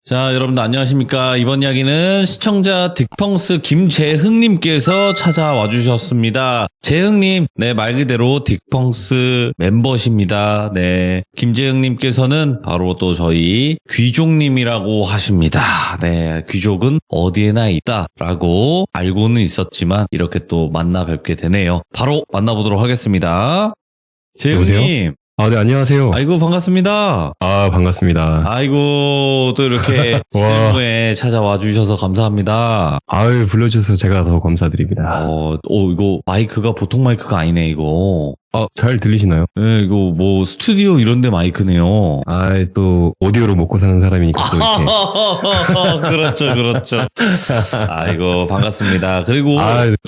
자, 여러분들 안녕하십니까. 이번 이야기는 시청자 딕펑스 김재흥님께서 찾아와 주셨습니다. 재흥님, 네, 말 그대로 딕펑스 멤버십니다. 네, 김재흥님께서는 바로 또 저희 귀족님이라고 하십니다. 네, 귀족은 어디에나 있다라고 알고는 있었지만 이렇게 또 만나 뵙게 되네요. 바로 만나보도록 하겠습니다. 재흥님. 네, 안녕하세요. 아이고, 반갑습니다. 반갑습니다. 아이고, 또 이렇게 시대무에 찾아와 주셔서 감사합니다. 불러주셔서 제가 더 감사드립니다. 이거 마이크가 보통 마이크가 아니네, 이거. 잘 들리시나요? 네, 이거 뭐 스튜디오 이런 데 마이크네요. 또 오디오로 먹고 사는 사람이니까 또 이렇게. 그렇죠. 아이고, 반갑습니다. 그리고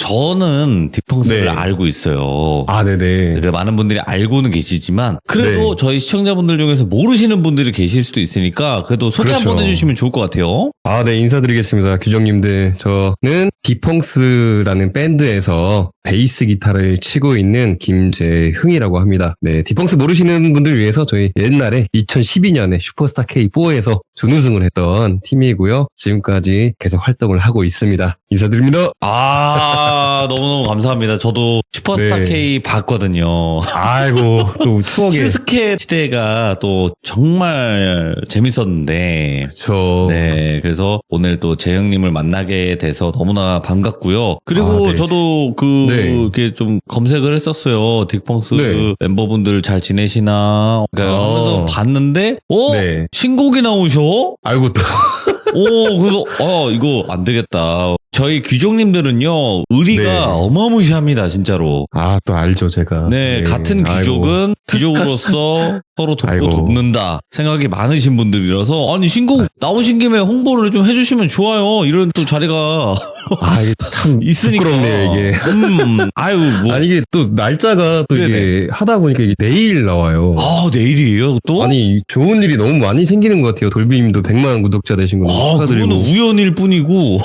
저는 딕펑스를 네. 알고 있어요. 네네. 많은 분들이 알고는 계시지만 그래도 네. 저희 시청자분들 중에서 모르시는 분들이 계실 수도 있으니까 그래도 소개 그렇죠. 한번 해주시면 좋을 것 같아요. 네, 인사드리겠습니다. 규정님들. 저는 딕펑스라는 밴드에서 베이스 기타를 치고 있는 김재흥이라고 합니다. 네, 딕펑스 모르시는 분들 위해서 저희 옛날에 2012년에 슈퍼스타 K4에서 준우승을 했던 팀이고요. 지금까지 계속 활동을 하고 있습니다. 인사드립니다. 너무너무 감사합니다. 저도 슈퍼스타 네. K 봤거든요. 또 추억의. 슈스케 시대가 또 정말 재밌었는데. 그쵸. 네, 그래서 오늘 또 재영님을 만나게 돼서 너무나 반갑고요. 그리고 네. 저도 이렇게 좀 검색을 했었어요. 딕펑스 네. 멤버분들 잘 지내시나 하면서 봤는데, 네. 신곡이 나오셔? 또. 그래서 이거 안 되겠다. 저희 귀족님들은요, 의리가 네. 어마무시합니다, 진짜로. 또 알죠, 제가. 네, 같은 귀족은 귀족으로서 서로 돕고 돕는다 생각이 많으신 분들이라서, 아니, 신곡 나오신 김에 홍보를 좀 해주시면 좋아요. 이런 또 자리가. 이게 참 있으니까. 부끄럽네요, 이게. 이게 또 날짜가 또 이게 하다 보니까 이게 내일 나와요. 내일이에요, 또? 좋은 일이 너무 많이 생기는 것 같아요. 돌비님도 100만 구독자 되신 거 축하드리고. 그거는 우연일 뿐이고.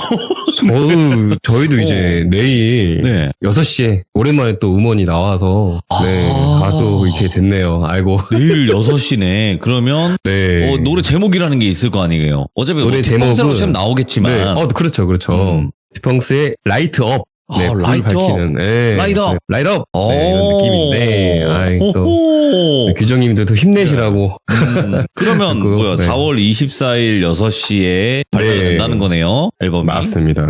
저희도 이제 내일 네. 6시에 오랜만에 또 음원이 나와서 또 이렇게 됐네요. 내일 6시네. 그러면 네. 노래 제목이라는 게 있을 거 아니에요. 어차피 노래 딕펑스라고 치면 네. 나오겠지만. 그렇죠. 딕펑스의 라이트 업. 네, 라이트 업. 라이트 업. 라이트 업. 네, 이런 느낌인데. 규정님도 더 힘내시라고. 그러면 4월 24일 6시에 발매가 된다는 거네요. 앨범이. 맞습니다.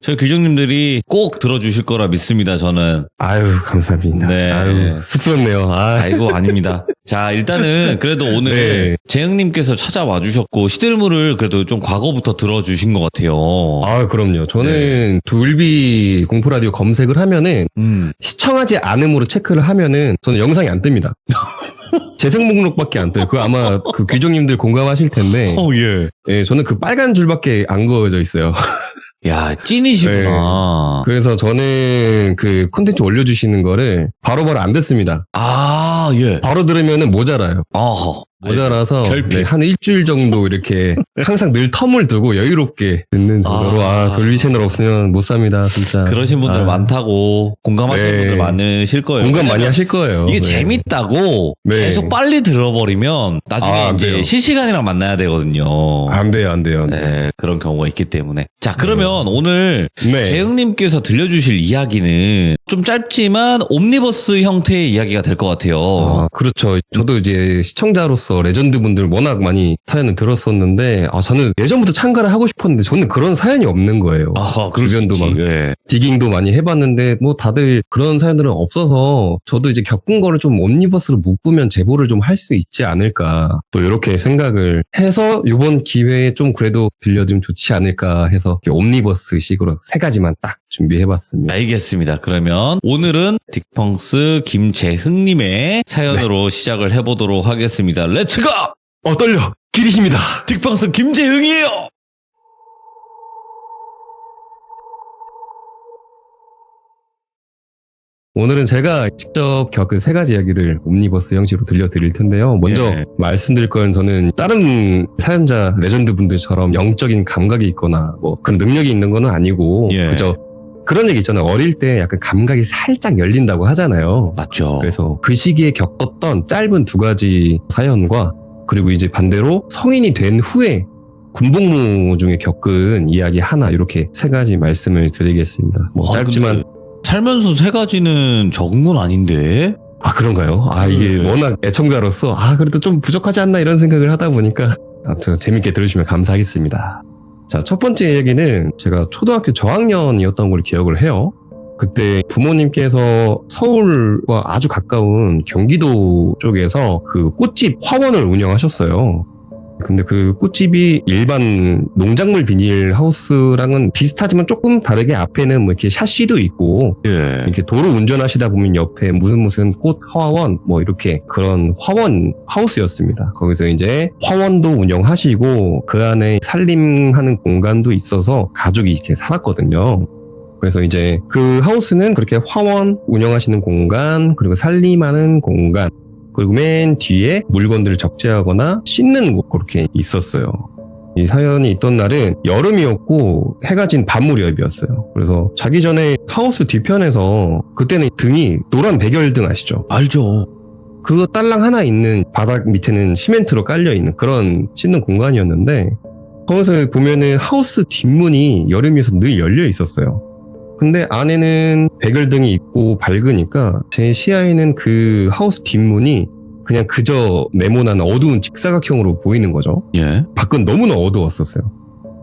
저희 규정님들이 꼭 들어주실 거라 믿습니다, 저는. 감사합니다. 네. 쑥스럽네요. 아이고, 아닙니다. 자, 일단은 그래도 오늘 재흥님께서 찾아와 주셨고 시들물을 그래도 좀 과거부터 들어주신 것 같아요. 그럼요. 저는 돌비 공포라디오 검색을 하면은 시청하지 않음으로 체크를 하면은 저는 영상이 안 뜹니다. 재생 목록밖에 안 떠요. 그거 아마 그 귀족님들 공감하실 텐데. 예, 저는 그 빨간 줄밖에 안 그어져 있어요. 야, 찐이시구나. 그래서 저는 그 콘텐츠 올려주시는 거를 바로바로 안 듣습니다. 바로 들으면은 모자라요. 모자라서 한 일주일 정도 이렇게 항상 늘 텀을 두고 여유롭게 듣는 정도로 돌비 채널 없으면 못 삽니다, 진짜. 그러신 분들 많다고 공감하시는 분들 많으실 거예요. 공감 많이 하실 거예요. 이게 재밌다고 계속 빨리 들어버리면 나중에 이제 실시간이랑 만나야 되거든요. 안 돼요. 네, 그런 경우가 있기 때문에. 자, 그러면 오늘 재흥님께서 들려주실 이야기는 좀 짧지만 옴니버스 형태의 이야기가 될 것 같아요. 그렇죠. 저도 이제 시청자로서 레전드 분들 워낙 많이 사연을 들었었는데, 저는 예전부터 참가를 하고 싶었는데, 저는 그런 사연이 없는 거예요. 주변도 막 디깅도 많이 해봤는데, 다들 그런 사연들은 없어서, 저도 이제 겪은 거를 좀 옴니버스로 묶으면 제보를 좀 할 수 있지 않을까, 또 이렇게 생각을 해서, 이번 기회에 좀 그래도 들려주면 좋지 않을까 해서, 옴니버스 식으로 3가지만 딱 준비해봤습니다. 알겠습니다. 그러면 오늘은 딕펑스 김재흥님의 사연으로 시작을 해보도록 하겠습니다. 렛츠고! 떨려! 기리십니다! 딕펑스 김재흥이에요! 오늘은 제가 직접 겪은 3가지 이야기를 옴니버스 형식으로 들려드릴 텐데요. 먼저 말씀드릴 건 저는 다른 사연자 레전드 분들처럼 영적인 감각이 있거나 그런 능력이 있는 건 아니고 그저 그런 얘기 있잖아요. 어릴 때 약간 감각이 살짝 열린다고 하잖아요. 맞죠. 그래서 그 시기에 겪었던 짧은 2가지 사연과 그리고 이제 반대로 성인이 된 후에 군복무 중에 겪은 이야기 하나 이렇게 세 가지 말씀을 드리겠습니다. 뭐 짧지만 살면서 세 가지는 적은 건 아닌데. 아 그런가요? 이게 워낙 애청자로서 그래도 좀 부족하지 않나 이런 생각을 하다 보니까 아무튼 재밌게 들으시면 감사하겠습니다. 자, 첫 번째 얘기는 제가 초등학교 저학년이었던 걸 기억을 해요. 그때 부모님께서 서울과 아주 가까운 경기도 쪽에서 그 꽃집 화원을 운영하셨어요. 근데 그 꽃집이 일반 농작물 비닐하우스랑은 비슷하지만 조금 다르게 앞에는 뭐 이렇게 샤시도 있고, 이렇게 도로 운전하시다 보면 옆에 무슨 꽃 화원, 뭐 이렇게 그런 화원 하우스였습니다. 거기서 이제 화원도 운영하시고, 그 안에 살림하는 공간도 있어서 가족이 이렇게 살았거든요. 그래서 이제 그 하우스는 그렇게 화원 운영하시는 공간, 그리고 살림하는 공간, 그리고 맨 뒤에 물건들을 적재하거나 씻는 곳 그렇게 있었어요. 이 사연이 있던 날은 여름이었고 해가 진 밤 무렵이었어요. 그래서 자기 전에 하우스 뒤편에서 그때는 등이 노란 백열등 아시죠? 알죠. 그거 딸랑 하나 있는 바닥 밑에는 시멘트로 깔려있는 그런 씻는 공간이었는데 거기서 보면은 하우스 뒷문이 여름이어서 늘 열려 있었어요. 근데 안에는 백열등이 있고 밝으니까 제 시야에는 그 하우스 뒷문이 그냥 그저 네모난 어두운 직사각형으로 보이는 거죠. 예. 밖은 너무나 어두웠었어요.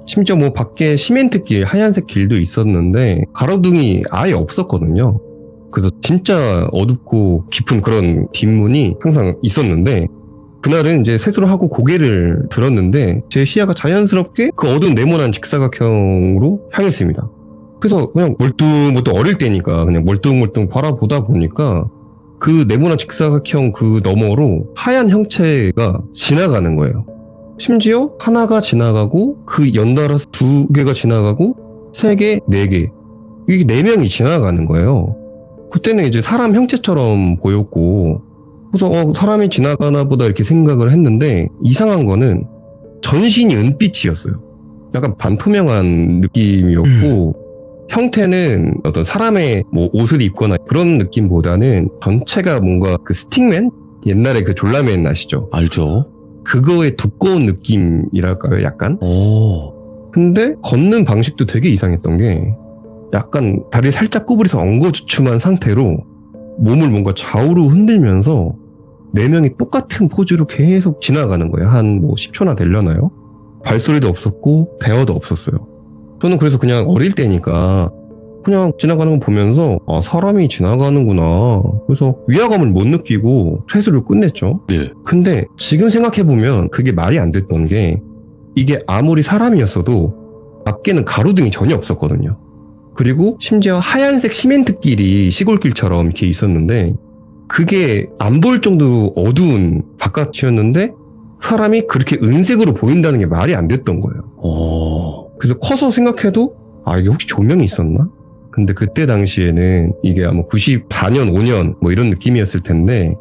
심지어 뭐 밖에 시멘트 길, 하얀색 길도 있었는데 가로등이 아예 없었거든요. 그래서 진짜 어둡고 깊은 그런 뒷문이 항상 있었는데 그날은 이제 세수를 하고 고개를 들었는데 제 시야가 자연스럽게 그 어두운 네모난 직사각형으로 향했습니다. 그래서 그냥 멀뚱멀뚱 어릴 때니까 그냥 멀뚱멀뚱 바라보다 보니까 그 네모난 직사각형 그 너머로 하얀 형체가 지나가는 거예요. 심지어 하나가 지나가고 그 연달아서 두 개가 지나가고 세 개, 네 개, 이게 네 명이 지나가는 거예요. 그때는 이제 사람 형체처럼 보였고 그래서 사람이 지나가나 보다 이렇게 생각을 했는데 이상한 거는 전신이 은빛이었어요. 약간 반투명한 느낌이었고 형태는 어떤 사람의 뭐 옷을 입거나 그런 느낌보다는 전체가 뭔가 그 스틱맨? 옛날에 그 졸라맨 아시죠? 알죠. 그거의 두꺼운 느낌이랄까요, 약간? 근데 걷는 방식도 되게 이상했던 게 약간 다리 살짝 구부려서 엉거주춤한 상태로 몸을 뭔가 좌우로 흔들면서 네 명이 똑같은 포즈로 계속 지나가는 거예요. 한 뭐 10초나 되려나요? 발소리도 없었고 대화도 없었어요. 저는 그래서 그냥 어릴 때니까 그냥 지나가는 거 보면서 사람이 지나가는구나. 그래서 위화감을 못 느끼고 퇴소를 끝냈죠. 네. 근데 지금 생각해보면 그게 말이 안 됐던 게 이게 아무리 사람이었어도 밖에는 가로등이 전혀 없었거든요. 그리고 심지어 하얀색 시멘트길이 시골길처럼 이렇게 있었는데 그게 안 보일 정도로 어두운 바깥이었는데 사람이 그렇게 은색으로 보인다는 게 말이 안 됐던 거예요. 그래서 커서 생각해도 이게 혹시 조명이 있었나? 근데 그때 당시에는 이게 아마 94년, 5년 뭐 이런 느낌이었을 텐데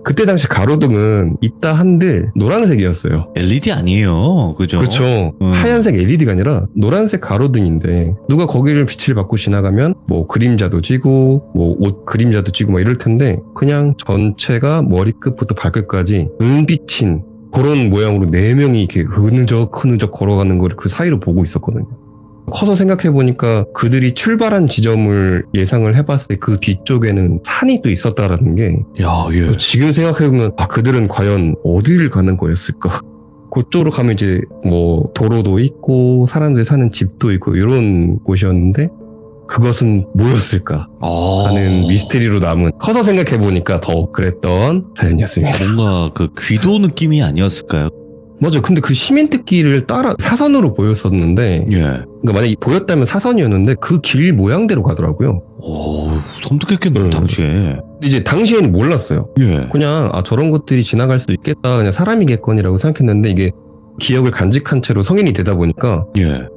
그때 당시 가로등은 있다 한들 노란색이었어요. LED 아니에요. 그죠? 그렇죠. 하얀색 LED가 아니라 노란색 가로등인데 누가 거기를 빛을 받고 지나가면 뭐 그림자도 지고 뭐 옷 그림자도 지고 막 이럴 텐데 그냥 전체가 머리끝부터 발끝까지 은비친 그런 모양으로 네 명이 이렇게 흐느적 걸어가는 걸 그 사이로 보고 있었거든요. 커서 생각해보니까 그들이 출발한 지점을 예상을 해봤을 때 그 뒤쪽에는 산이 또 있었다라는 게 지금 생각해보면 그들은 과연 어디를 가는 거였을까? 그쪽으로 가면 이제 뭐 도로도 있고 사람들이 사는 집도 있고 이런 곳이었는데 그것은 뭐였을까 하는 미스테리로 남은 커서 생각해보니까 더 그랬던 사연이었습니다. 뭔가 그 귀도 느낌이 아니었을까요? 맞아요. 근데 그 시멘트길을 따라 사선으로 보였었는데 그러니까 만약에 보였다면 사선이었는데 그 길 모양대로 가더라고요. 섬뜩했겠네요. 당시에. 근데 이제 당시에는 몰랐어요. 그냥 저런 것들이 지나갈 수도 있겠다. 그냥 사람이겠거니라고 생각했는데 이게 기억을 간직한 채로 성인이 되다 보니까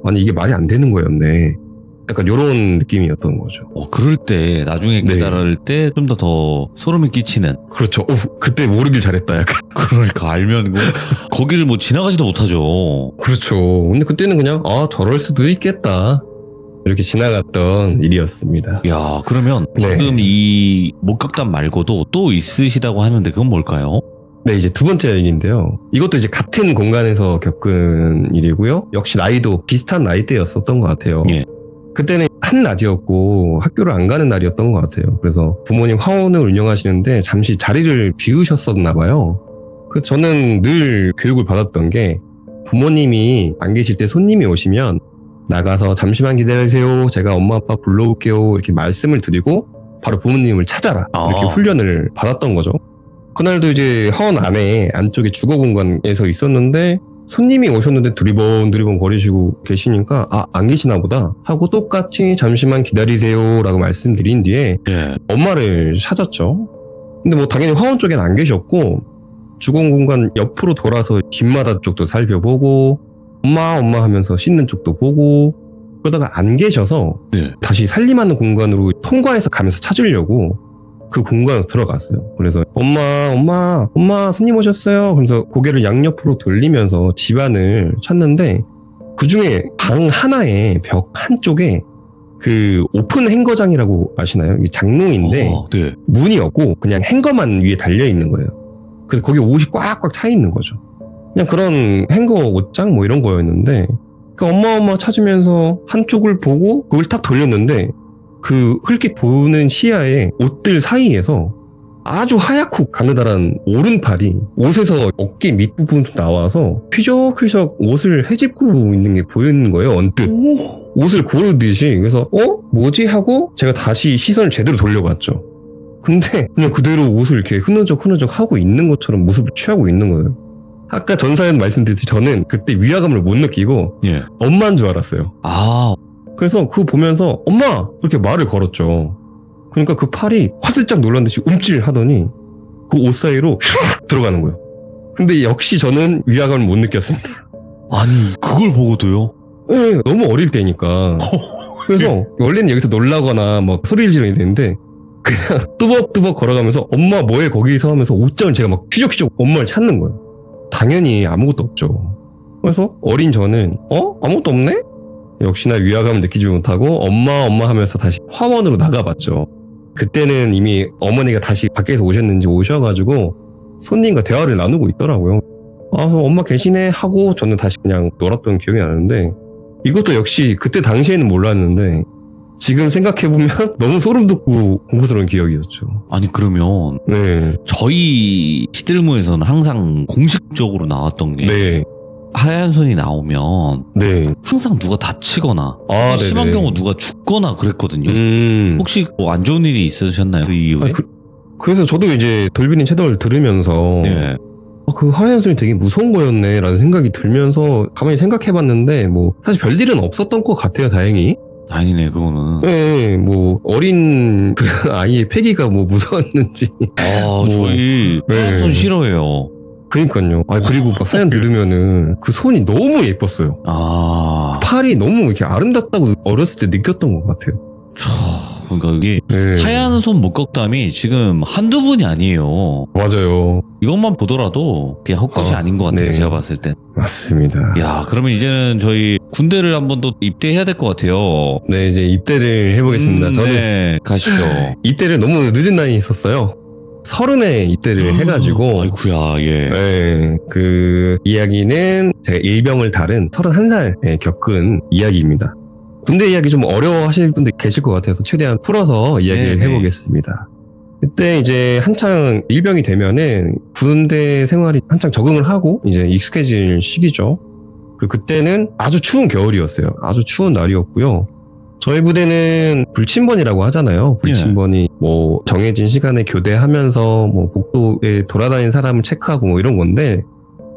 아니 이게 말이 안 되는 거였네. 약간 요런 느낌이었던 거죠. 그럴 때 나중에 깨달을 때 좀 더 소름이 끼치는. 그렇죠. 그때 모르길 잘했다 약간. 그러니까 알면 거기를 뭐 지나가지도 못하죠. 그렇죠. 근데 그때는 그냥 저럴 수도 있겠다 이렇게 지나갔던 일이었습니다. 야, 그러면 방금 이 목격담 말고도 또 있으시다고 하는데 그건 뭘까요? 네, 이제 두 번째 얘기인데요. 이것도 이제 같은 공간에서 겪은 일이고요. 역시 나이도 비슷한 나이대였었던 것 같아요. 예. 그때는 한낮이었고 학교를 안 가는 날이었던 것 같아요. 그래서 부모님 화원을 운영하시는데 잠시 자리를 비우셨었나 봐요. 그래서 저는 늘 교육을 받았던 게 부모님이 안 계실 때 손님이 오시면 나가서 잠시만 기다리세요. 제가 엄마 아빠 불러올게요. 이렇게 말씀을 드리고 바로 부모님을 찾아라. 이렇게 훈련을 받았던 거죠. 그날도 이제 하원 안쪽에 주거 공간에서 있었는데 손님이 오셨는데 두리번 거리시고 계시니까 안 계시나 보다 하고 똑같이 잠시만 기다리세요 라고 말씀드린 뒤에 엄마를 찾았죠. 근데 뭐 당연히 화원 쪽엔 안 계셨고 주거 공간 옆으로 돌아서 뒷마다 쪽도 살펴보고 엄마 하면서 씻는 쪽도 보고 그러다가 안 계셔서 다시 살림하는 공간으로 통과해서 가면서 찾으려고 그 공간으로 들어갔어요. 그래서 엄마 손님 오셨어요. 그래서 고개를 양옆으로 돌리면서 집안을 찾는데 그 중에 방 하나에 벽 한쪽에 그 오픈 행거장이라고 아시나요? 이게 장롱인데 문이 없고 그냥 행거만 위에 달려 있는 거예요. 그래서 거기에 옷이 꽉꽉 차 있는 거죠. 그냥 그런 행거 옷장 뭐 이런 거였는데 그 엄마 찾으면서 한쪽을 보고 그걸 탁 돌렸는데 그 흘낏 보는 시야에 옷들 사이에서 아주 하얗고 가느다란 오른팔이 옷에서 어깨 밑부분도 나와서 휘적휘적 옷을 헤집고 있는 게 보이는 거예요. 언뜻 옷을 고르듯이. 그래서 뭐지? 하고 제가 다시 시선을 제대로 돌려봤죠. 근데 그냥 그대로 옷을 이렇게 흐느적 하고 있는 것처럼 모습을 취하고 있는 거예요. 아까 전 사연 말씀드렸듯이 저는 그때 위화감을 못 느끼고 엄마인 줄 알았어요. 그래서 그거 보면서 엄마! 이렇게 말을 걸었죠. 그러니까 그 팔이 화들짝 놀란 듯이 움찔하더니 그 옷 사이로 슉 들어가는 거예요. 근데 역시 저는 위화감을 못 느꼈습니다. 아니 그걸 보고도요? 네, 너무 어릴 때니까. 그래서 원래는 여기서 놀라거나 막 소리를 지르야 되는데 그냥 뚜벅뚜벅 걸어가면서 엄마 뭐해 거기서 하면서 옷장을 제가 막 휘적휘적 엄마를 찾는 거예요. 당연히 아무것도 없죠. 그래서 어린 저는 아무것도 없네? 역시나 위화감을 느끼지 못하고 엄마 하면서 다시 화원으로 나가봤죠. 그때는 이미 어머니가 다시 밖에서 오셨는지 오셔가지고 손님과 대화를 나누고 있더라고요. 그래서 엄마 계시네 하고 저는 다시 그냥 놀았던 기억이 나는데 이것도 역시 그때 당시에는 몰랐는데 지금 생각해보면 너무 소름 돋고 공포스러운 기억이었죠. 아니 그러면 저희 시들무에서는 항상 공식적으로 나왔던 게 하얀 손이 나오면 항상 누가 다치거나 심한 경우 누가 죽거나 그랬거든요. 혹시 뭐 안 좋은 일이 있으셨나요? 그 이후에? 그래서 저도 이제 돌비님 채널을 들으면서 그 하얀 손이 되게 무서운 거였네 라는 생각이 들면서 가만히 생각해봤는데 뭐 사실 별일은 없었던 것 같아요. 다행이네 그거는. 뭐 어린 그 아이의 패기가 뭐 무서웠는지. 저희 하얀 손 싫어해요. 그러니까요. 그리고 막 사연 들으면은 그 손이 너무 예뻤어요. 팔이 너무 이렇게 아름답다고 어렸을 때 느꼈던 것 같아요. 그러니까 이게 하얀 손 목격담이 지금 한두 분이 아니에요. 맞아요. 이것만 보더라도 그냥 헛것이 아닌 것 같아요. 제가 봤을 땐. 맞습니다. 그러면 이제는 저희 군대를 한번 또 입대해야 될 것 같아요. 네, 이제 입대를 해보겠습니다. 저는 가시죠. 입대를 너무 늦은 나이에 했었어요. 30에 입대를 해가지고. 아이쿠야, 그 이야기는 제가 일병을 다른 31살에 겪은 이야기입니다. 군대 이야기 좀 어려워 하시는 분들 계실 것 같아서 최대한 풀어서 이야기를 해보겠습니다. 그때 이제 한창 일병이 되면은 군대 생활이 한창 적응을 하고 이제 익숙해질 시기죠. 그리고 그때는 아주 추운 겨울이었어요. 아주 추운 날이었고요. 저희 부대는 불침번이라고 하잖아요. 불침번이 뭐 정해진 시간에 교대하면서 뭐 복도에 돌아다니는 사람을 체크하고 뭐 이런 건데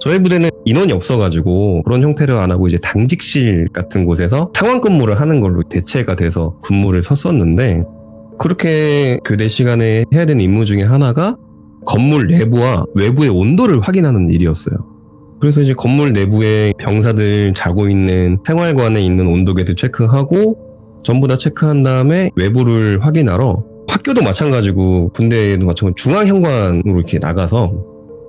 저희 부대는 인원이 없어가지고 그런 형태를 안 하고 이제 당직실 같은 곳에서 상황 근무를 하는 걸로 대체가 돼서 근무를 섰었는데 그렇게 교대 시간에 해야 되는 임무 중에 하나가 건물 내부와 외부의 온도를 확인하는 일이었어요. 그래서 이제 건물 내부에 병사들 자고 있는 생활관에 있는 온도계들 체크하고 전부 다 체크한 다음에 외부를 확인하러 학교도 마찬가지고 군대도 마찬가지고 중앙현관으로 이렇게 나가서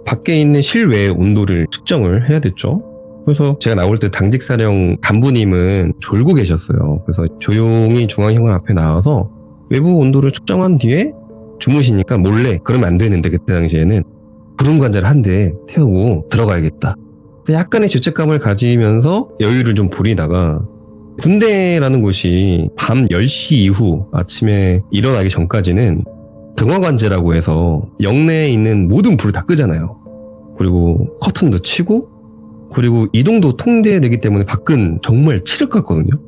밖에 있는 실외의 온도를 측정을 해야 됐죠. 그래서 제가 나올 때 당직사령 간부님은 졸고 계셨어요. 그래서 조용히 중앙현관 앞에 나와서 외부 온도를 측정한 뒤에 주무시니까 몰래, 그러면 안 되는데 그때 당시에는 구름 관자를 한 대 태우고 들어가야겠다. 약간의 죄책감을 가지면서 여유를 좀 부리다가 군대라는 곳이 밤 10시 이후 아침에 일어나기 전까지는 등화관제라고 해서 영내에 있는 모든 불을 다 끄잖아요. 그리고 커튼도 치고 그리고 이동도 통제되기 때문에 밖은 정말 칠흑 같거든요.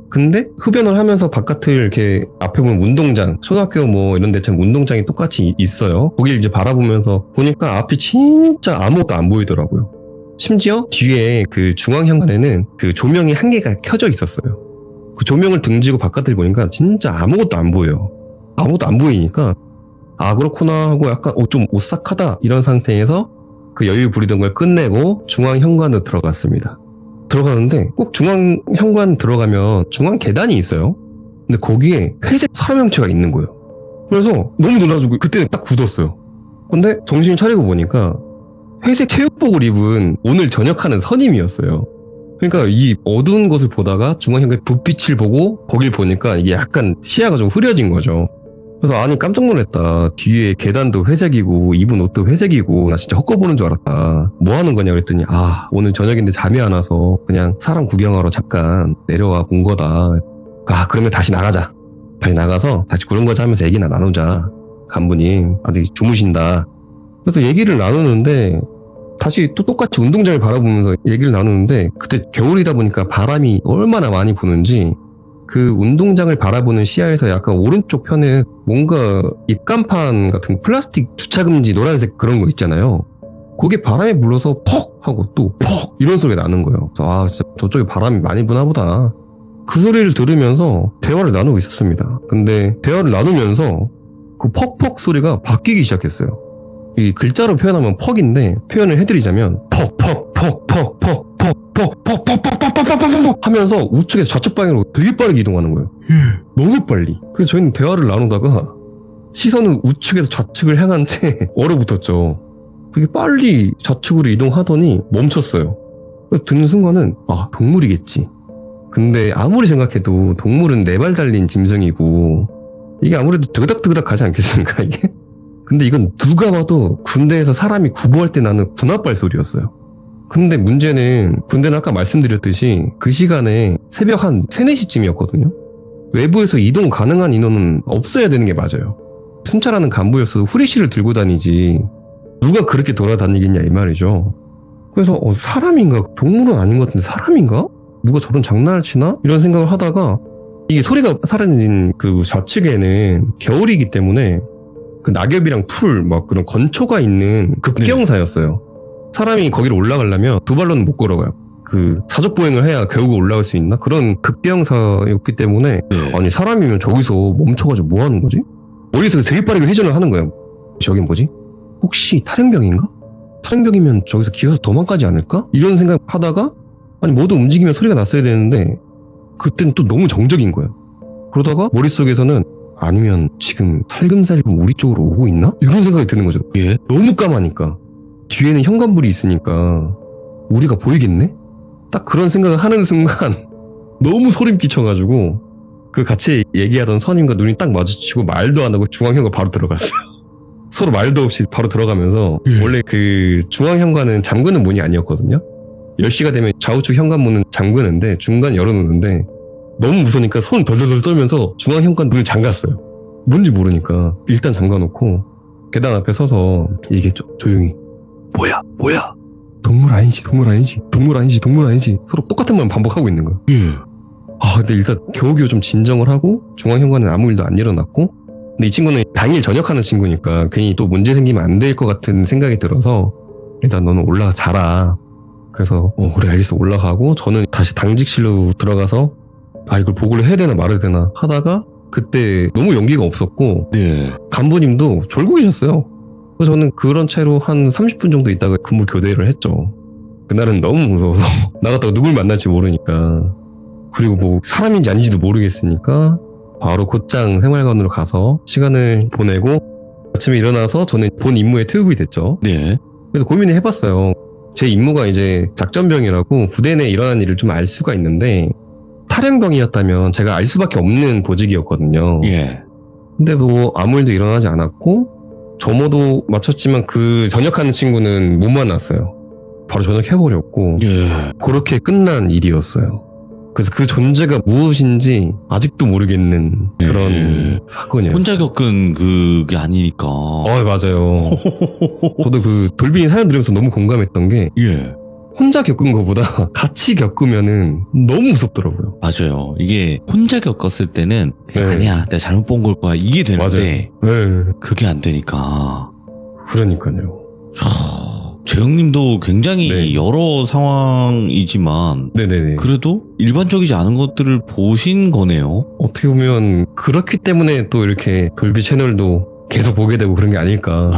근데 흡연을 하면서 바깥을 이렇게 앞에 보면 운동장, 초등학교 뭐 이런 데처럼 운동장이 똑같이 있어요. 거길 이제 바라보면서 보니까 앞이 진짜 아무것도 안 보이더라고요. 심지어 뒤에 그 중앙현관에는 그 조명이 한 개가 켜져 있었어요. 그 조명을 등지고 바깥을 보니까 진짜 아무것도 안 보여요. 아무것도 안 보이니까 아 그렇구나 하고 약간 좀 오싹하다 이런 상태에서 그 여유 부리던 걸 끝내고 중앙현관으로 들어갔습니다. 들어가는데 꼭 중앙현관 들어가면 중앙 계단이 있어요. 근데 거기에 회색 사람 형체가 있는 거예요. 그래서 너무 놀라가지고 그때는 딱 굳었어요. 근데 정신 차리고 보니까 회색 체육복을 입은 오늘 전역하는 선임이었어요. 그러니까 이 어두운 것을 보다가 중앙현관 불빛을 보고 거길 보니까 이게 약간 시야가 좀 흐려진 거죠. 그래서 아니 깜짝 놀랐다. 뒤에 계단도 회색이고 입은 옷도 회색이고 나 진짜 헛거보는 줄 알았다. 뭐 하는 거냐 그랬더니 아 오늘 저녁인데 잠이 안 와서 그냥 사람 구경하러 잠깐 내려와 본 거다. 아 그러면 다시 나가자. 다시 나가서 다시 구름과자 하면서 얘기나 나누자. 간부님 아직 주무신다. 그래서 얘기를 나누는데 다시 또 똑같이 운동장을 바라보면서 얘기를 나누는데 그때 겨울이다 보니까 바람이 얼마나 많이 부는지 그 운동장을 바라보는 시야에서 약간 오른쪽 편에 뭔가 입간판 같은 플라스틱 주차금지 노란색 그런 거 있잖아요. 그게 바람에 불러서 퍽 하고 또 퍽 이런 소리가 나는 거예요. 그래서 아 진짜 저쪽에 바람이 많이 부나 보다. 그 소리를 들으면서 대화를 나누고 있었습니다. 근데 대화를 나누면서 그 퍽퍽 소리가 바뀌기 시작했어요. 이 글자로 표현하면 퍽인데 표현을 해드리자면 퍽퍽퍽퍽퍽퍽퍽퍽퍽퍽퍽퍽 하면서 우측에서 좌측 방향으로 되게 빠르게 이동하는 거예요. 너무 빨리. 그래서 저희는 대화를 나누다가 시선은 우측에서 좌측을 향한 채 얼어붙었죠. 되게 빨리 좌측으로 이동하더니 멈췄어요. 듣는 순간은 아 동물이겠지. 근데 아무리 생각해도 동물은 4발 달린 짐승이고 이게 아무래도 드그닥드그닥 가지 않겠습니까 이게? 근데 이건 누가 봐도 군대에서 사람이 구보할 때 나는 군홧발 소리였어요. 근데 문제는 군대는 아까 말씀드렸듯이 그 시간에 새벽 한 3, 4시쯤이었거든요. 외부에서 이동 가능한 인원은 없어야 되는 게 맞아요. 순찰하는 간부였어도 후리씨를 들고 다니지 누가 그렇게 돌아다니겠냐 이 말이죠. 그래서 사람인가? 동물은 아닌 것 같은데 사람인가? 누가 저런 장난을 치나? 이런 생각을 하다가 이게 소리가 사라진 그 좌측에는 겨울이기 때문에 그 낙엽이랑 풀, 막 그런 건초가 있는 급경사였어요. 사람이 거기를 올라가려면 2발로는 못 걸어가요. 그 사족보행을 해야 겨우 올라갈 수 있나? 그런 급경사였기 때문에 아니 사람이면 저기서 멈춰가지고 뭐 하는 거지? 머리에서 되게 빠르게 회전을 하는 거예요. 저긴 뭐지? 혹시 탈행병인가? 탈행병이면 저기서 기어서 도망가지 않을까? 이런 생각 하다가 아니 모두 움직이면 소리가 났어야 되는데 그때는 또 너무 정적인 거예요. 그러다가 머릿속에서는 아니면 지금 살금살금 우리 쪽으로 오고 있나? 이런 생각이 드는 거죠. 예? 너무 까마니까. 뒤에는 현관불이 있으니까 우리가 보이겠네? 딱 그런 생각을 하는 순간 너무 소름 끼쳐가지고 그 같이 얘기하던 선임과 눈이 딱 마주치고 말도 안 하고 중앙현관 바로 들어갔어요. 서로 말도 없이 바로 들어가면서 원래 그 중앙현관은 잠그는 문이 아니었거든요. 10시가 되면 좌우측 현관문은 잠그는데 중간 열어놓는데 너무 무서우니까 손 덜덜덜 떨면서 중앙현관 문을 잠갔어요. 뭔지 모르니까 일단 잠가놓고 계단 앞에 서서 얘기했죠. 조용히. 뭐야? 동물 아니지. 서로 똑같은 말 반복하고 있는 거예요. 근데 일단 겨우겨우 좀 진정을 하고 중앙현관은 아무 일도 안 일어났고 근데 이 친구는 당일 전역하는 친구니까 괜히 또 문제 생기면 안 될 것 같은 생각이 들어서 일단 너는 올라가 자라. 그래서 그래 알겠어 올라가고 저는 다시 당직실로 들어가서 이걸 보고를 해야 되나 말아야 되나 하다가 그때 너무 용기가 없었고 간부님도 졸고 계셨어요. 그래서 저는 그런 채로 한 30분 정도 있다가 근무 교대를 했죠. 그날은 너무 무서워서 나갔다가 누굴 만날지 모르니까 그리고 뭐 사람인지 아닌지도 모르겠으니까 바로 곧장 생활관으로 가서 시간을 보내고 아침에 일어나서 저는 본 임무에 투입이 됐죠. 그래서 고민을 해봤어요. 제 임무가 이제 작전병이라고 부대 내에 일어난 일을 좀 알 수가 있는데 탈영병이었다면 제가 알 수밖에 없는 보직이었거든요. 근데 뭐 아무 일도 일어나지 않았고 점호도 맞췄지만 그 전역하는 친구는 못 만났어요. 바로 전역해버렸고 예. 그렇게 끝난 일이었어요. 그래서 그 존재가 무엇인지 아직도 모르겠는 그런 예. 사건이었어요. 혼자 겪은 그게 아니니까. 맞아요. 저도 그 돌빈이 사연 들으면서 너무 공감했던 게 예. 혼자 겪은 것보다 같이 겪으면은 너무 무섭더라고요. 맞아요. 이게 혼자 겪었을 때는 네. 아니야, 내가 잘못 본 걸 거야. 이게 되는데 네. 그게 안 되니까. 그러니까요. 재영님도 굉장히 네. 여러 상황이지만 네네네. 그래도 일반적이지 않은 것들을 보신 거네요. 어떻게 보면 그렇기 때문에 또 이렇게 돌비 채널도 계속 보게 되고 그런 게 아닐까.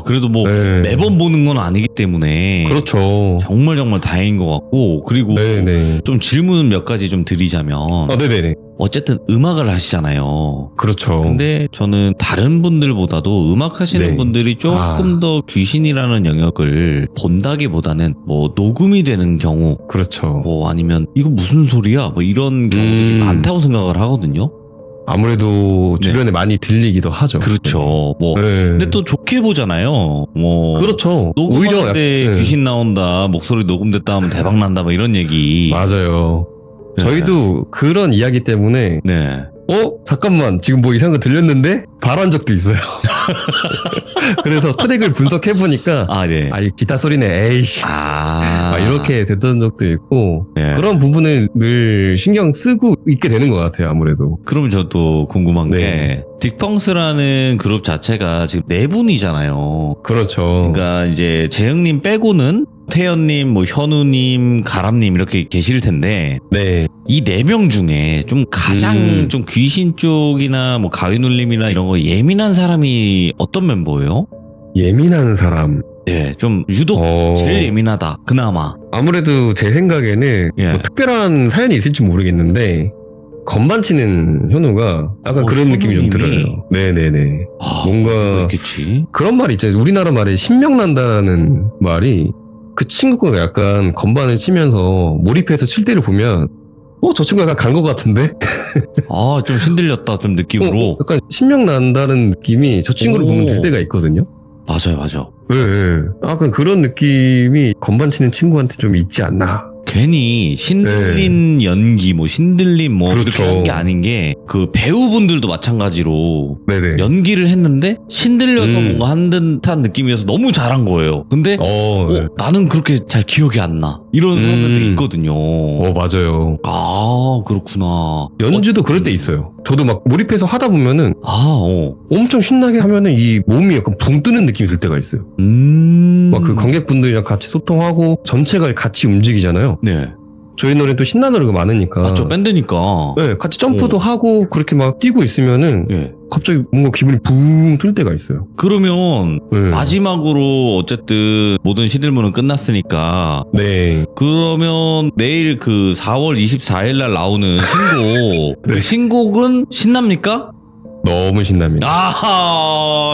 그래도 뭐 네. 매번 보는 건 아니기 때문에 그렇죠. 정말 다행인 것 같고, 그리고 네네. 좀 질문 몇 가지 좀 드리자면 네네네. 어쨌든 음악을 하시잖아요. 그렇죠. 근데 저는 다른 분들보다도 음악 하시는 네. 분들이 조금 더 귀신이라는 영역을 본다기보다는 뭐 녹음이 되는 경우, 그렇죠. 뭐 아니면 이거 무슨 소리야? 뭐 이런 경우들이 많다고 생각을 하거든요. 아무래도 네. 주변에 많이 들리기도 하죠. 그렇죠. 뭐 네. 근데 또 좋게 보잖아요. 뭐 그렇죠. 녹음하는데 네. 귀신 나온다, 목소리 녹음됐다 하면 대박 난다, 뭐 이런 얘기. 맞아요. 네. 저희도 그런 이야기 때문에 네. 잠깐만 지금 뭐 이상한 거 들렸는데 바란 적도 있어요. 그래서 트랙을 분석해 보니까 네. 이 기타 소리네 에이씨 막 이렇게 됐던 적도 있고 네. 그런 부분을 늘 신경 쓰고 있게 되는 것 같아요. 아무래도. 그럼 저도 궁금한 네. 게 딕펑스라는 그룹 자체가 지금 4분이잖아요. 그렇죠. 그러니까 이제 재영님 빼고는 태연님, 뭐 현우님, 가람님 이렇게 계실 텐데 네. 이 4명 중에 좀 가장 좀 귀신 쪽이나 뭐 가위눌림이나 이런 거 예민한 사람이 어떤 멤버예요? 예민한 사람. 네, 좀 유독 제일 예민하다. 그나마. 아무래도 제 생각에는 예. 뭐 특별한 사연이 있을지 모르겠는데 건반 치는 현우가 약간 그런 느낌이 좀 현우님이? 들어요. 네네네. 뭔가 그렇겠지. 그런 말이 있잖아요. 우리나라 말에 신명난다라는 말이 그 친구가 약간 건반을 치면서 몰입해서 칠 때를 보면 저 친구가 약간 간 것 같은데? 좀 신들렸다, 좀 느낌으로. 약간 신명난다는 느낌이 저 친구를 보면 들 때가 있거든요. 맞아요. 네. 약간 그런 느낌이 건반 치는 친구한테 좀 있지 않나. 괜히 신들린 연기, 뭐 신들림 뭐 그렇죠. 이렇게 한 게 아닌 게 그 배우분들도 마찬가지로 네네. 연기를 했는데 신들려서 뭔가 한 듯한 느낌이어서 너무 잘한 거예요. 근데 네. 나는 그렇게 잘 기억이 안 나. 이런 사람들도 있거든요. 맞아요. 그렇구나. 연주도 그럴 때 있어요. 저도 막 몰입해서 하다 보면은 엄청 신나게 하면은 이 몸이 약간 붕 뜨는 느낌이 들 때가 있어요. 막 그 관객분들이랑 같이 소통하고 전체가 같이 움직이잖아요. 네. 저희 노래는 또 신나는 노래가 많으니까. 맞죠, 밴드니까. 네, 같이 점프도 하고 그렇게 막 뛰고 있으면은 갑자기 뭔가 기분이 붕 뜰 때가 있어요. 그러면 네. 마지막으로 어쨌든 모든 시들문은 끝났으니까 네. 그러면 내일 그 4월 24일 날 나오는 신곡 네. 그 신곡은 신납니까? 너무 신납니다.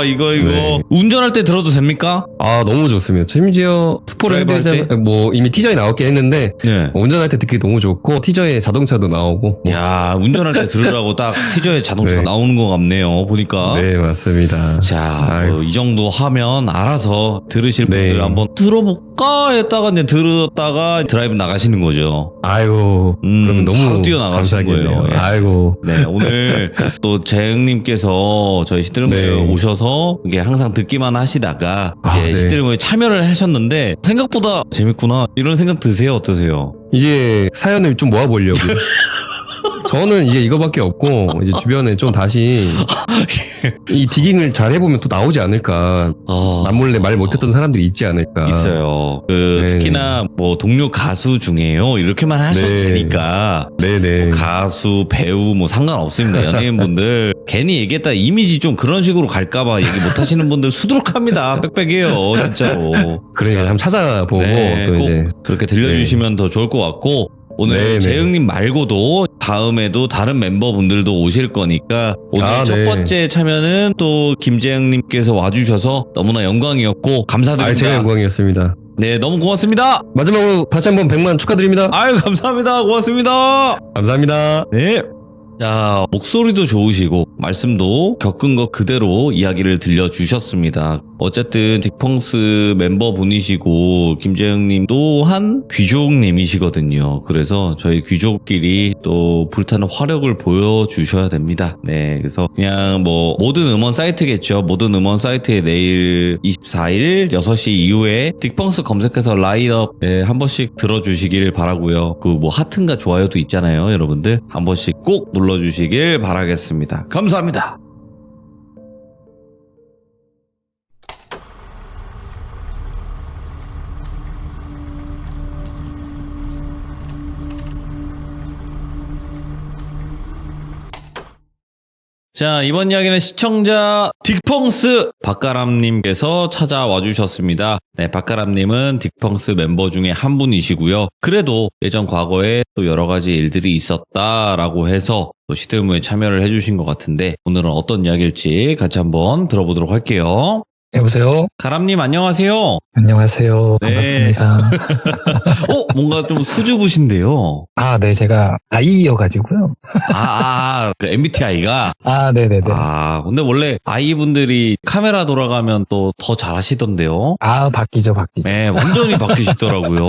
이거 네. 운전할 때 들어도 됩니까? 너무 좋습니다. 심지어 스포를 드라이브 할 해드리자면 뭐 이미 티저에 나왔긴 했는데 네. 운전할 때 듣기 너무 좋고 티저에 자동차도 나오고 야, 운전할 때 들으라고 딱 티저에 자동차가 네. 나오는 것 같네요. 보니까. 네, 맞습니다. 자, 이 정도 하면 알아서 들으실 네. 분들 한번 들어볼까 했다가 이제 들었다가 드라이브 나가시는 거죠. 아이고, 그러면 너무 바로 뛰어나가신 감사하겠네요. 거예요. 예. 아이고. 네, 오늘 또 재흥님께서 저희 시들모에 네. 오셔서 이게 항상 듣기만 하시다가 이제 네. 시들모에 참여를 하셨는데 생각보다 재밌구나 이런 생각 드세요? 어떠세요? 이제 사연을 좀 모아보려고요. 저는 이제 이거밖에 없고 이제 주변에 좀 다시 이 디깅을 잘 해보면 또 나오지 않을까. 남몰래 말 못했던 사람들이 있지 않을까. 있어요. 네. 특히나 뭐 동료 가수 중에요. 이렇게만 하셔도 네. 되니까. 네네. 가수, 배우 뭐 상관없습니다. 연예인분들 괜히 얘기했다 이미지 좀 그런 식으로 갈까봐 얘기 못 하시는 분들 수두룩합니다. 빽빽해요. 진짜로. 그러니까 한번 찾아보고 네, 또 꼭 이제 그렇게 들려주시면 더 좋을 것 같고 오늘 네네. 재흥님 말고도 다음에도 다른 멤버분들도 오실 거니까 오늘 첫 네. 번째 참여는 또 김재흥님께서 와주셔서 너무나 영광이었고 감사드립니다. 제가 영광이었습니다. 네, 너무 고맙습니다. 마지막으로 다시 한번 100만 축하드립니다. 아유, 감사합니다. 고맙습니다. 감사합니다. 네. 자, 목소리도 좋으시고 말씀도 겪은 것 그대로 이야기를 들려주셨습니다. 어쨌든 딕펑스 멤버분이시고 김재흥님 또한 귀족님이시거든요. 그래서 저희 귀족끼리 또 불타는 화력을 보여주셔야 됩니다. 네, 그래서 그냥 뭐 모든 음원 사이트겠죠. 모든 음원 사이트에 내일 24일 6시 이후에 딕펑스 검색해서 라인업 한 번씩 들어주시길 바라고요. 그 뭐 하트인가 좋아요도 있잖아요. 여러분들 한 번씩 꼭 눌러주시길 바라겠습니다. 감사합니다. 자, 이번 이야기는 시청자 딕펑스 박가람님께서 찾아와 주셨습니다. 네, 박가람님은 딕펑스 멤버 중에 한 분이시고요. 그래도 예전 과거에 또 여러 가지 일들이 있었다라고 해서 또 시들무에 참여를 해주신 것 같은데 오늘은 어떤 이야기일지 같이 한번 들어보도록 할게요. 여보세요? 가람님 안녕하세요. 안녕하세요. 반갑습니다. 뭔가 좀 수줍으신데요. 네, 제가 아이여가지고요. 그 MBTI가? 네네네. 근데 원래 아이분들이 카메라 돌아가면 또 더 잘하시던데요. 바뀌죠. 네, 완전히 바뀌시더라고요.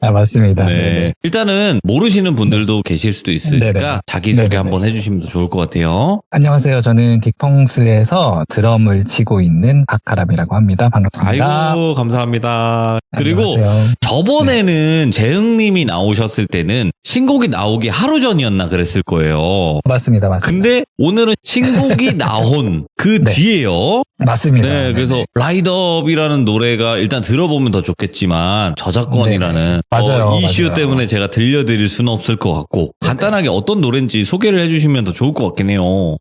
맞습니다. 네. 네네. 일단은 모르시는 분들도 계실 수도 있으니까 네네. 자기소개 네네네. 한번 해주시면 더 좋을 것 같아요. 안녕하세요. 저는 딕펑스에서 드럼을 치고 있는 박가람이라고 합니다. 반갑습니다. 아이고, 감사합니다. 그리고 안녕하세요. 저번에는 재흥님이 나오셨을 때는 신곡이 나오기 하루 전이었나 그랬을 거예요. 맞습니다. 근데 오늘은 신곡이 나온 그 네. 뒤에요. 맞습니다. 네, 네네. 그래서 라이드업이라는 노래가 일단 들어보면 더 좋겠지만 저작권이라는 맞아요. 이슈 맞아요. 때문에 제가 들려드릴 수는 없을 것 같고 간단하게 어떤 노래인지 소개를 해주시면 더 좋을 것 같긴 해요.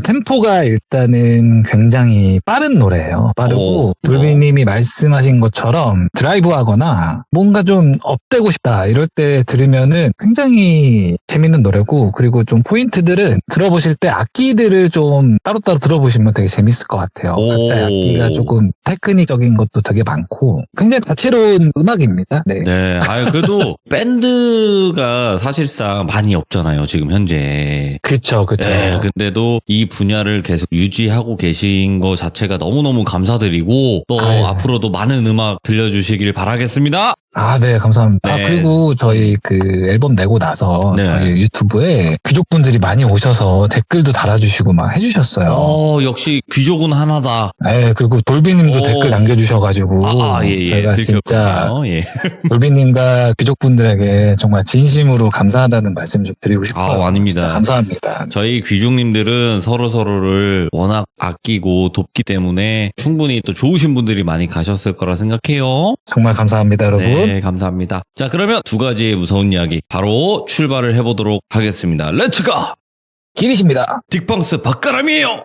템포가 일단은 굉장히 빠른 노래예요. 빠르고 돌비님이 말씀하신 것처럼 드라이브 하거나 뭔가 좀 업되고 싶다 이럴 때 들으면은 굉장히 재밌는 노래고, 그리고 좀 포인트들은 들어보실 때 악기들을 좀 따로따로 들어보시면 되게 재밌을 것 같아요. 각자의 악기가 조금 테크닉적인 것도 되게 많고 굉장히 다채로운 음악입니다. 네. 네, 그래도 밴드가 사실상 많이 없잖아요, 지금 현재. 그쵸. 네, 근데도 이 분야를 계속 유지하고 계신 거 자체가 너무너무 감사드리고 또 앞으로도 많은 음악 들려주시길 바라겠습니다. 네, 감사합니다. 네. 그리고 저희 그 앨범 내고 나서 네. 저희 유튜브에 귀족분들이 많이 오셔서 댓글도 달아주시고 막 해주셨어요. 역시 귀족은 하나다. 네, 그리고 돌비님도 댓글 남겨주셔가지고 제가 진짜 예. 돌비님과 귀족분들에게 정말 진심으로 감사하다는 말씀 좀 드리고 싶어요. 아닙니다. 진짜 감사합니다. 저희 귀족님들은 서로서로를 워낙 아끼고 돕기 때문에 충분히 또 좋으신 분들이 많이 가셨을 거라 생각해요. 정말 감사합니다, 여러분. 네, 감사합니다. 자, 그러면 두 가지의 무서운 이야기 바로 출발을 해보도록 하겠습니다. 렛츠고! 길이십니다. 딕펑스 박가람이에요!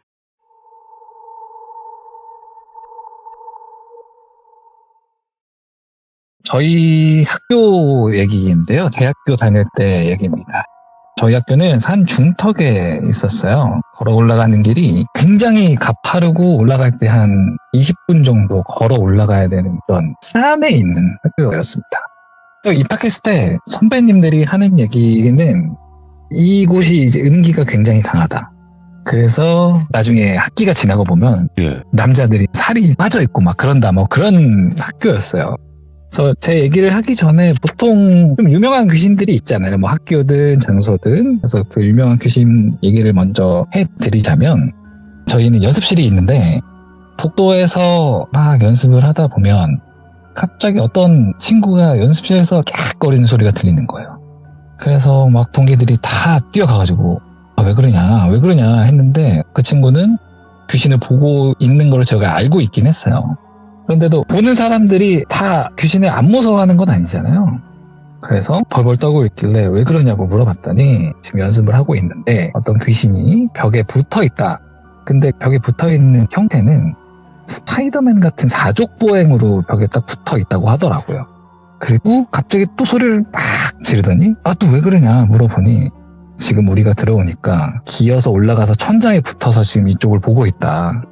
저희 학교 얘기인데요. 대학교 다닐 때 얘기입니다. 저희 학교는 산 중턱에 있었어요. 걸어 올라가는 길이 굉장히 가파르고 올라갈 때 한 20분 정도 걸어 올라가야 되는 그런 산에 있는 학교였습니다. 또 입학했을 때 선배님들이 하는 얘기는 이곳이 이제 음기가 굉장히 강하다. 그래서 나중에 학기가 지나고 보면 남자들이 살이 빠져있고 막 그런다, 뭐 그런 학교였어요. 그래서 제 얘기를 하기 전에 보통 좀 유명한 귀신들이 있잖아요. 뭐 학교든 장소든. 그래서 그 유명한 귀신 얘기를 먼저 해드리자면, 저희는 연습실이 있는데 복도에서 막 연습을 하다 보면 갑자기 어떤 친구가 연습실에서 깍거리는 소리가 들리는 거예요. 그래서 막 동기들이 다 뛰어가가지고 왜 그러냐 했는데, 그 친구는 귀신을 보고 있는 걸 제가 알고 있긴 했어요. 그런데도 보는 사람들이 다 귀신을 안 무서워하는 건 아니잖아요. 그래서 벌벌 떨고 있길래 왜 그러냐고 물어봤더니 지금 연습을 하고 있는데 어떤 귀신이 벽에 붙어 있다. 근데 벽에 붙어 있는 형태는 스파이더맨 같은 사족보행으로 벽에 딱 붙어 있다고 하더라고요. 그리고 갑자기 또 소리를 막 지르더니 또 왜 그러냐 물어보니 지금 우리가 들어오니까 기어서 올라가서 천장에 붙어서 지금 이쪽을 보고 있다.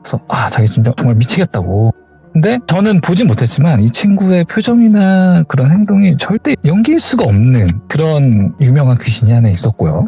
그래서 자기 진짜 정말 미치겠다고. 근데 저는 보진 못했지만 이 친구의 표정이나 그런 행동이 절대 연기일 수가 없는 그런 유명한 귀신이 하나 있었고요.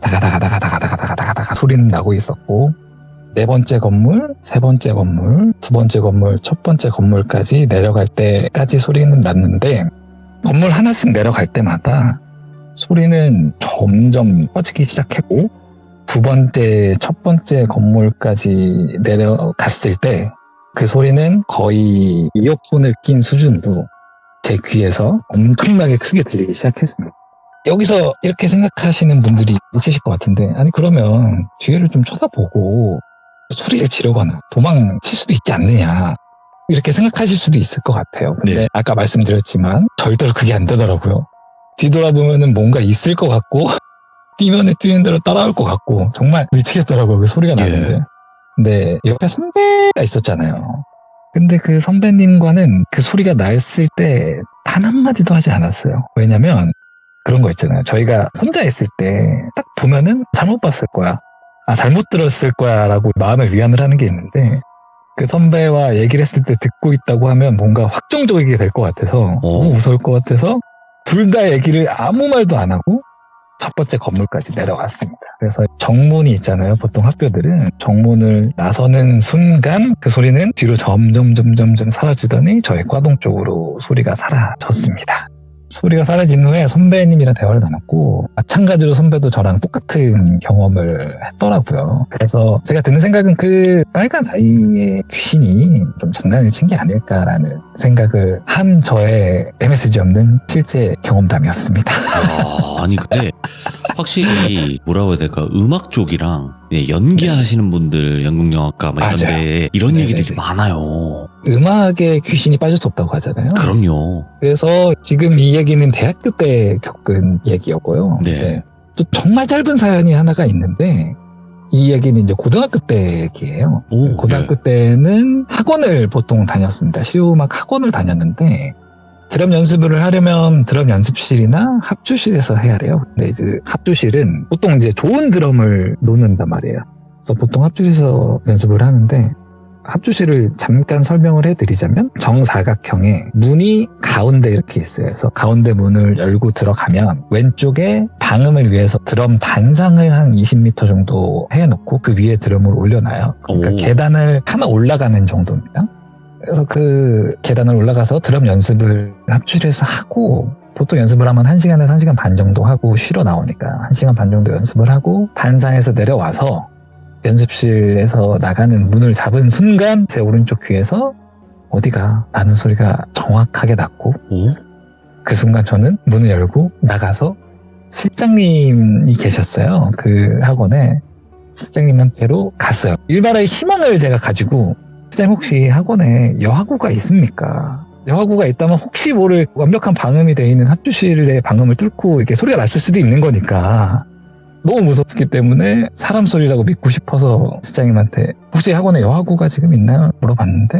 다가다가다가다가다가다가다가 소리는 나고 있었고, 네 번째 건물, 세 번째 건물, 두 번째 건물, 첫 번째 건물까지 내려갈 때까지 소리는 났는데, 건물 하나씩 내려갈 때마다 소리는 점점 커지기 시작했고, 두 번째, 첫 번째 건물까지 내려갔을 때 그 소리는 거의 이어폰을 낀 수준으로 제 귀에서 엄청나게 크게 들리기 시작했습니다. 여기서 이렇게 생각하시는 분들이 있으실 것 같은데, 아니 그러면 뒤를 좀 쳐다보고 소리를 지르거나 도망칠 수도 있지 않느냐, 이렇게 생각하실 수도 있을 것 같아요. 근데 네. 아까 말씀드렸지만 절대로 그게 안 되더라고요. 뒤돌아보면은 뭔가 있을 것 같고 뛰면은 뛰는 대로 따라올 것 같고 정말 미치겠더라고요. 그 소리가 나는데. 예. 근데 옆에 선배가 있었잖아요. 근데 그 선배님과는 그 소리가 났을 때 단 한마디도 하지 않았어요. 왜냐면 그런 거 있잖아요. 저희가 혼자 있을 때 딱 보면은 잘못 봤을 거야, 잘못 들었을 거야 라고 마음의 위안을 하는 게 있는데, 그 선배와 얘기를 했을 때 듣고 있다고 하면 뭔가 확정적이게 될 것 같아서 너무 무서울 것 같아서 둘 다 얘기를 아무 말도 안 하고 첫 번째 건물까지 내려왔습니다. 그래서 정문이 있잖아요. 보통 학교들은 정문을 나서는 순간 그 소리는 뒤로 점점 사라지더니 저의 과동 쪽으로 소리가 사라졌습니다. 소리가 사라진 후에 선배님이랑 대화를 나눴고 마찬가지로 선배도 저랑 똑같은 경험을 했더라고요. 그래서 제가 드는 생각은 그 빨간 아이의 귀신이 좀 장난을 친 게 아닐까라는 생각을 한 저의 MSG 없는 실제 경험담이었습니다. 아니 근데 확실히 뭐라고 해야 될까, 음악 쪽이랑 연기하시는 분들, 연극영화과 뭐 이런데 이런 얘기들이 많아요. 음악에 귀신이 빠질 수 없다고 하잖아요. 그럼요. 그래서 지금 이 얘기는 대학교 때 겪은 얘기였고요. 네. 또 정말 짧은 사연이 하나가 있는데 이 얘기는 이제 고등학교 때 얘기예요. 고등학교 때는 학원을 보통 다녔습니다. 실용음악 학원을 다녔는데 드럼 연습을 하려면 드럼 연습실이나 합주실에서 해야 돼요. 근데 이제 합주실은 보통 이제 좋은 드럼을 놓는단 말이에요. 그래서 보통 합주실에서 연습을 하는데 합주실을 잠깐 설명을 해드리자면 정사각형의 문이 가운데 이렇게 있어요. 그래서 가운데 문을 열고 들어가면 왼쪽에 방음을 위해서 드럼 단상을 한 20m 정도 해놓고 그 위에 드럼을 올려놔요. 그러니까 계단을 하나 올라가는 정도입니다. 그래서 그 계단을 올라가서 드럼 연습을 합주실에서 하고 보통 연습을 하면 1시간에서 1시간 반 정도 하고 쉬러 나오니까 1시간 반 정도 연습을 하고 단상에서 내려와서 연습실에서 나가는 문을 잡은 순간 제 오른쪽 귀에서 어디가 라는 소리가 정확하게 났고 그 순간 저는 문을 열고 나가서 실장님이 계셨어요. 그 학원에 실장님한테로 갔어요. 일말의 희망을 제가 가지고 실장님 혹시 학원에 여하구가 있습니까? 여하구가 있다면 혹시 모를 완벽한 방음이 되어 있는 합주실의 방음을 뚫고 이렇게 소리가 났을 수도 있는 거니까 너무 무섭기 때문에 사람 소리라고 믿고 싶어서 실장님한테 혹시 학원에 여하구가 지금 있나요? 물어봤는데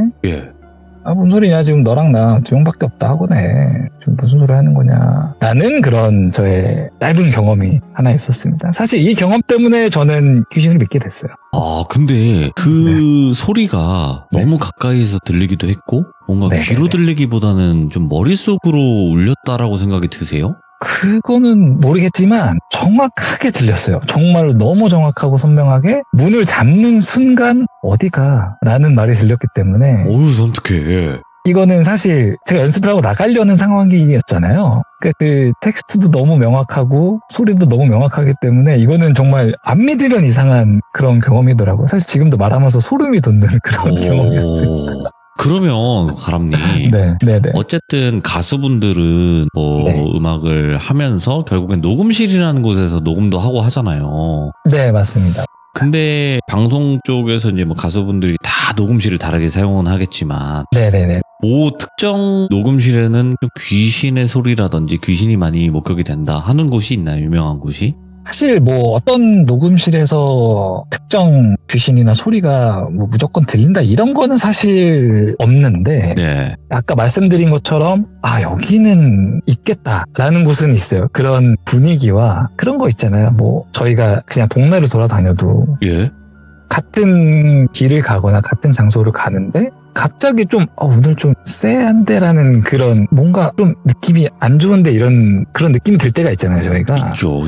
뭔 소리냐, 지금 너랑 나 두 명밖에 없다 학원에 지금 무슨 소리 하는 거냐 라는 그런 저의 짧은 경험이 하나 있었습니다. 사실 이 경험 때문에 저는 귀신을 믿게 됐어요. 근데 그 소리가 너무 가까이서 들리기도 했고 뭔가 귀로 들리기보다는 좀 머릿속으로 울렸다라고 생각이 드세요? 그거는 모르겠지만 정확하게 들렸어요. 정말로 너무 정확하고 선명하게 문을 잡는 순간 어디가 라는 말이 들렸기 때문에 선택해. 이거는 사실 제가 연습을 하고 나가려는 상황이었잖아요. 그러니까 그 텍스트도 너무 명확하고 소리도 너무 명확하기 때문에 이거는 정말 안 믿으면 이상한 그런 경험이더라고요. 사실 지금도 말하면서 소름이 돋는 그런 경험이었습니다. 그러면 가람님, 어쨌든 가수분들은 음악을 하면서 결국엔 녹음실이라는 곳에서 녹음도 하고 하잖아요. 네, 맞습니다. 근데 방송 쪽에서 이제 뭐 가수분들이 다 녹음실을 다르게 사용은 하겠지만, 뭐 특정 녹음실에는 좀 귀신의 소리라든지 귀신이 많이 목격이 된다 하는 곳이 있나요? 유명한 곳이? 사실 뭐 어떤 녹음실에서 특정 귀신이나 소리가 뭐 무조건 들린다 이런 거는 사실 없는데 아까 말씀드린 것처럼 여기는 있겠다라는 곳은 있어요. 그런 분위기와 그런 거 있잖아요. 뭐 저희가 그냥 동네를 돌아다녀도 같은 길을 가거나 같은 장소를 가는데 갑자기 좀 오늘 좀 쎄한데라는 그런 뭔가 좀 느낌이 안 좋은데 이런 그런 느낌이 들 때가 있잖아요. 저희가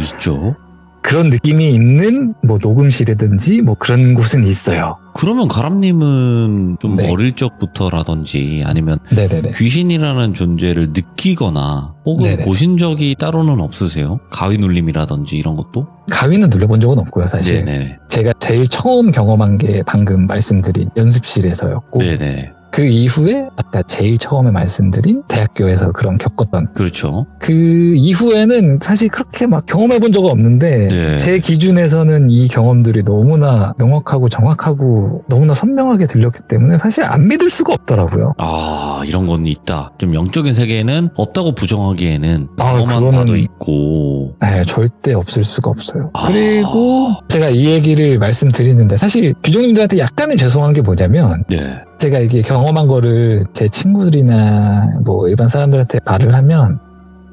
있죠. 그런 느낌이 있는 뭐 녹음실이든지 뭐 그런 곳은 있어요. 그러면 가람님은 좀 어릴 적부터라든지 아니면 귀신이라는 존재를 느끼거나 혹은 보신 적이 따로는 없으세요? 가위 눌림이라든지 이런 것도? 가위는 눌려본 적은 없고요, 사실. 제가 제일 처음 경험한 게 방금 말씀드린 연습실에서였고 그 이후에 아까 제일 처음에 말씀드린 대학교에서 그런 겪었던 그 이후에는 사실 그렇게 막 경험해본 적은 없는데 제 기준에서는 이 경험들이 너무나 명확하고 정확하고 너무나 선명하게 들렸기 때문에 사실 안 믿을 수가 없더라고요. 이런 건 있다. 좀 영적인 세계에는 없다고 부정하기에는 경험한 바도 있고 절대 없을 수가 없어요. 그리고 제가 이 얘기를 말씀드리는데 사실 귀종님들한테 약간은 죄송한 게 뭐냐면 제가 이게 경험한 거를 제 친구들이나 뭐 일반 사람들한테 말을 하면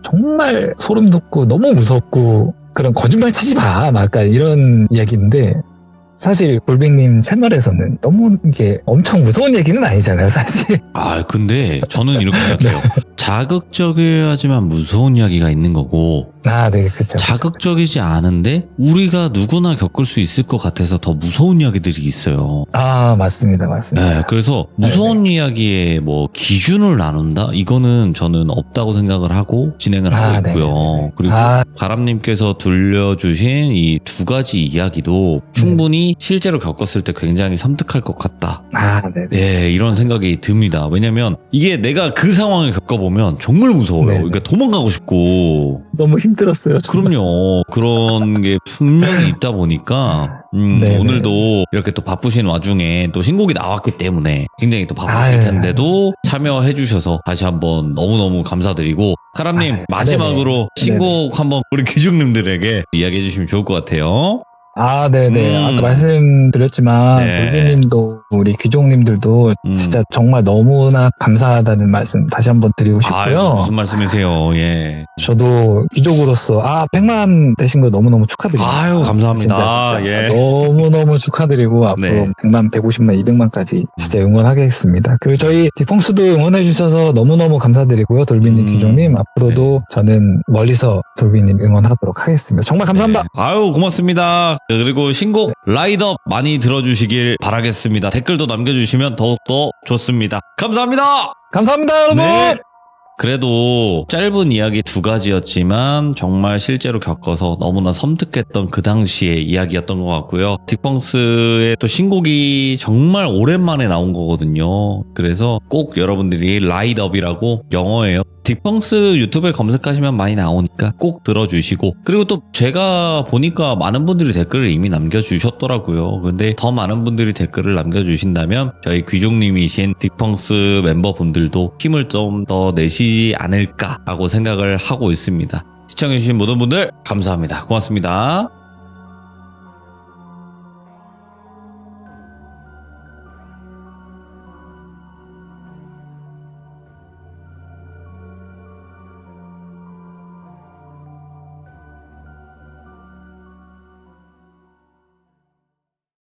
정말 소름 돋고 너무 무섭고 그런 거짓말 치지 마 막 약간 이런 얘기인데 사실 골뱅님 채널에서는 너무 이게 엄청 무서운 얘기는 아니잖아요, 사실. 근데 저는 이렇게 생각해요. 자극적이야지만 무서운 이야기가 있는 거고, 네, 그쵸. 자극적이지 않은데 우리가 누구나 겪을 수 있을 것 같아서 더 무서운 이야기들이 있어요. 맞습니다. 네, 그래서 무서운 이야기의 뭐 기준을 나눈다? 이거는 저는 없다고 생각을 하고 진행을 하고 있고요. 네네네. 그리고 바람님께서 들려주신 이 두 가지 이야기도 충분히 실제로 겪었을 때 굉장히 섬뜩할 것 같다. 네네. 네, 이런 생각이 듭니다. 왜냐면 이게 내가 그 상황을 겪어보면 정말 무서워요. 네네. 그러니까 도망가고 싶고. 너무 힘들었어요. 정말. 그럼요. 그런 게 분명히 있다 보니까 네네. 오늘도 이렇게 또 바쁘신 와중에 또 신곡이 나왔기 때문에 굉장히 또 바쁘실 텐데도 참여해 주셔서 다시 한번 너무너무 감사드리고, 카람님 마지막으로 신곡 한번 우리 귀중님들에게 이야기해 주시면 좋을 것 같아요. 네네. 아까 말씀드렸지만, 네. 돌비님도, 우리 귀종님들도 진짜 정말 너무나 감사하다는 말씀 다시 한번 드리고 싶고요. 무슨 말씀이세요? 예. 저도 귀족으로서, 100만 되신 거 너무너무 축하드립니다. 감사합니다. 진짜. 예. 너무너무 축하드리고, 앞으로 네. 100만, 150만, 200만까지 진짜 응원하겠습니다. 그리고 저희 딕펑스도 응원해주셔서 너무너무 감사드리고요. 돌비님, 귀종님. 앞으로도 저는 멀리서 돌비님 응원하도록 하겠습니다. 정말 감사합니다. 네. 고맙습니다. 그리고 신곡 라이드업 많이 들어주시길 바라겠습니다. 댓글도 남겨주시면 더욱더 좋습니다. 감사합니다. 감사합니다, 여러분! 네. 그래도 짧은 이야기 두 가지였지만 정말 실제로 겪어서 너무나 섬뜩했던 그 당시의 이야기였던 것 같고요. 딕펑스의 또 신곡이 정말 오랜만에 나온 거거든요. 그래서 꼭 여러분들이 라이드업이라고, 영어예요. 딕펑스 유튜브에 검색하시면 많이 나오니까 꼭 들어주시고, 그리고 또 제가 보니까 많은 분들이 댓글을 이미 남겨주셨더라고요. 근데 더 많은 분들이 댓글을 남겨주신다면 저희 귀족님이신 딕펑스 멤버분들도 힘을 좀 더 내시지 않을까 하고 생각을 하고 있습니다. 시청해주신 모든 분들 감사합니다. 고맙습니다.